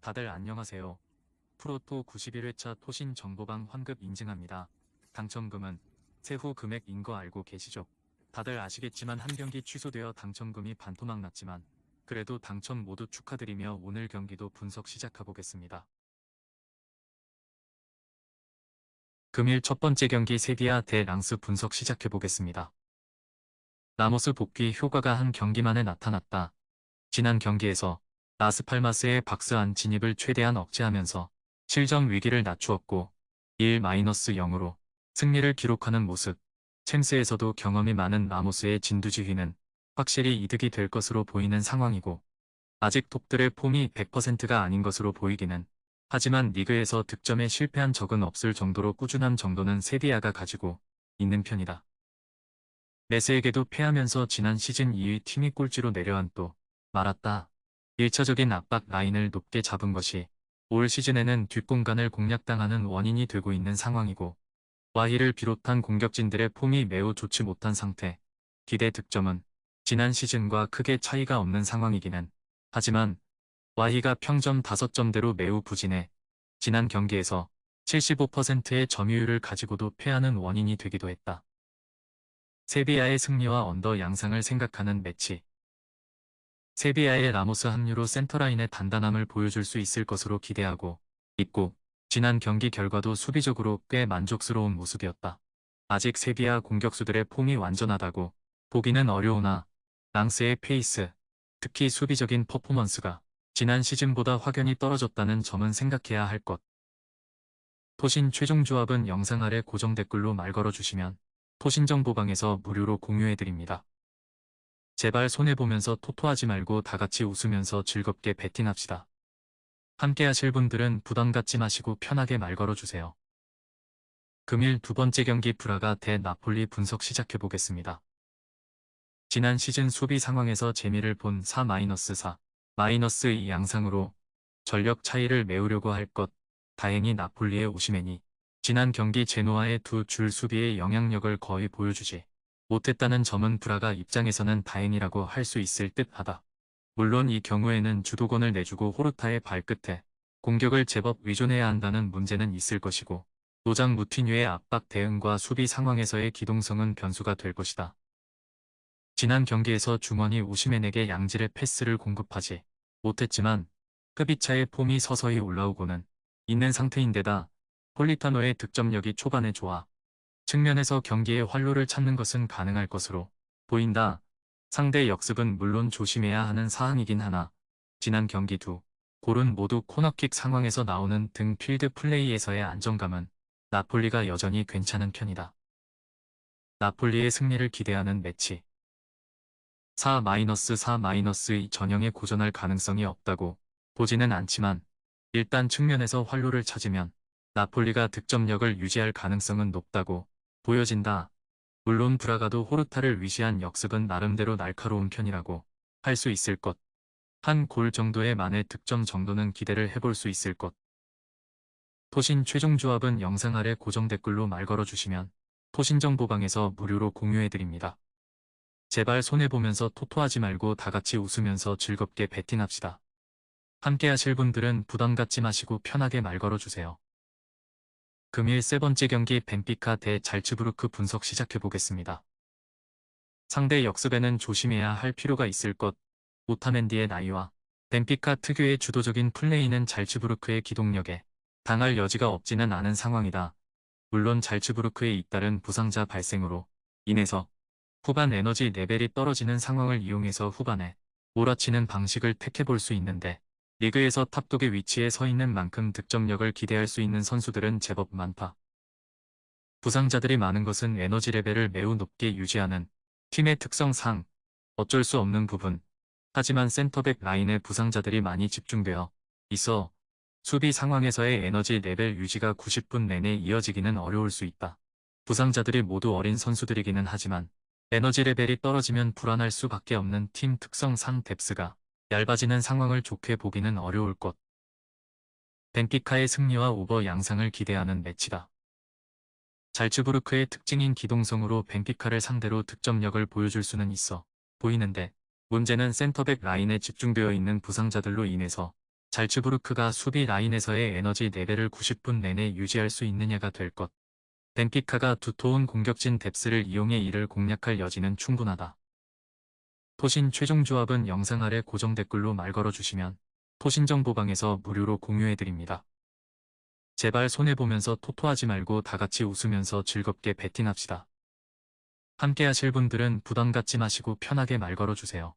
다들 안녕하세요. 프로토 91회차 토신 정보방 환급 인증합니다. 당첨금은 세후 금액인 거 알고 계시죠? 다들 아시겠지만 한 경기 취소되어 당첨금이 반토막 났지만 그래도 당첨 모두 축하드리며 오늘 경기도 분석 시작해보겠습니다. 금일 첫 번째 경기 세비야 대 랑스 분석 시작해보겠습니다. 라모스 복귀 효과가 한 경기 만에 나타났다. 지난 경기에서 라스팔마스의 박스안 진입을 최대한 억제하면서 실점 위기를 낮추었고 1-0으로 승리를 기록하는 모습. 챔스에서도 경험이 많은 라모스의 진두지휘는 확실히 이득이 될 것으로 보이는 상황이고 아직 톱들의 폼이 100%가 아닌 것으로 보이기는 하지만 리그에서 득점에 실패한 적은 없을 정도로 꾸준함 정도는 세비야가 가지고 있는 편이다. 메스에게도 패하면서 지난 시즌 2위 팀이 꼴찌로 내려앉고 말았다. 1차적인 압박 라인을 높게 잡은 것이 올 시즌에는 뒷공간을 공략당하는 원인이 되고 있는 상황이고 와히를 비롯한 공격진들의 폼이 매우 좋지 못한 상태. 기대 득점은 지난 시즌과 크게 차이가 없는 상황이기는 하지만 와히가 평점 5점대로 매우 부진해 지난 경기에서 75%의 점유율을 가지고도 패하는 원인이 되기도 했다. 세비야의 승리와 언더 양상을 생각하는 매치. 세비야의 라모스 합류로 센터라인의 단단함을 보여줄 수 있을 것으로 기대하고 있고 지난 경기 결과도 수비적으로 꽤 만족스러운 모습이었다. 아직 세비야 공격수들의 폼이 완전하다고 보기는 어려우나 랑스의 페이스, 특히 수비적인 퍼포먼스가 지난 시즌보다 확연히 떨어졌다는 점은 생각해야 할 것. 토신 최종 조합은 영상 아래 고정 댓글로 말 걸어주시면 토신 정보방에서 무료로 공유해드립니다. 제발 손해보면서 토토하지 말고 다같이 웃으면서 즐겁게 배팅합시다. 함께 하실 분들은 부담 갖지 마시고 편하게 말 걸어주세요. 금일 두 번째 경기 브라가 대 나폴리 분석 시작해보겠습니다. 지난 시즌 수비 상황에서 재미를 본 4-4, -2 양상으로 전력 차이를 메우려고 할 것. 다행히 나폴리의 오시멘이 지난 경기 제노아의 두 줄 수비의 영향력을 거의 보여주지 못했다는 점은 브라가 입장에서는 다행이라고 할 수 있을 듯하다. 물론 이 경우에는 주도권을 내주고 호르타의 발끝에 공격을 제법 의존해야 한다는 문제는 있을 것이고 노장 무티뉴의 압박 대응과 수비 상황에서의 기동성은 변수가 될 것이다. 지난 경기에서 중원이 오시멘에게 양질의 패스를 공급하지 못했지만 크비차의 폼이 서서히 올라오고는 있는 상태인데다 폴리타노의 득점력이 초반에 좋아 측면에서 경기의 활로를 찾는 것은 가능할 것으로 보인다. 상대 역습은 물론 조심해야 하는 사항이긴 하나 지난 경기 두 골은 모두 코너킥 상황에서 나오는 등 필드 플레이에서의 안정감은 나폴리가 여전히 괜찮은 편이다. 나폴리의 승리를 기대하는 매치. 4-4-2 전형에 고전할 가능성이 없다고 보지는 않지만 일단 측면에서 활로를 찾으면 나폴리가 득점력을 유지할 가능성은 높다고 보여진다. 물론 브라가도 호르타를 위시한 역습은 나름대로 날카로운 편이라고 할 수 있을 것. 한 골 정도의 만의 득점 정도는 기대를 해볼 수 있을 것. 토신 최종 조합은 영상 아래 고정 댓글로 말 걸어주시면 토신 정보방에서 무료로 공유해드립니다. 제발 손해보면서 토토하지 말고 다같이 웃으면서 즐겁게 배팅합시다. 함께 하실 분들은 부담 갖지 마시고 편하게 말 걸어주세요. 금일 세 번째 경기 벤피카 대 잘츠부르크 분석 시작해보겠습니다. 상대 역습에는 조심해야 할 필요가 있을 것. 오타멘디의 나이와 벤피카 특유의 주도적인 플레이는 잘츠부르크의 기동력에 당할 여지가 없지는 않은 상황이다. 물론 잘츠부르크의 잇따른 부상자 발생으로 인해서 후반 에너지 레벨이 떨어지는 상황을 이용해서 후반에 몰아치는 방식을 택해볼 수 있는데 리그에서 탑독의 위치에 서 있는 만큼 득점력을 기대할 수 있는 선수들은 제법 많다. 부상자들이 많은 것은 에너지 레벨을 매우 높게 유지하는 팀의 특성상 어쩔 수 없는 부분. 하지만 센터백 라인에 부상자들이 많이 집중되어 있어 수비 상황에서의 에너지 레벨 유지가 90분 내내 이어지기는 어려울 수 있다. 부상자들이 모두 어린 선수들이기는 하지만 에너지 레벨이 떨어지면 불안할 수밖에 없는 팀 특성상 뎁스가 얇아지는 상황을 좋게 보기는 어려울 것. 벤피카의 승리와 오버 양상을 기대하는 매치다. 잘츠부르크의 특징인 기동성으로 벤피카를 상대로 득점력을 보여줄 수는 있어 보이는데 문제는 센터백 라인에 집중되어 있는 부상자들로 인해서 잘츠부르크가 수비 라인에서의 에너지 레벨을 90분 내내 유지할 수 있느냐가 될 것. 벤피카가 두터운 공격진 뎁스를 이용해 이를 공략할 여지는 충분하다. 토신 최종 조합은 영상 아래 고정 댓글로 말 걸어주시면 토신정보방에서 무료로 공유해드립니다. 제발 손해보면서 토토하지 말고 다같이 웃으면서 즐겁게 베팅합시다. 함께 하실 분들은 부담 갖지 마시고 편하게 말 걸어주세요.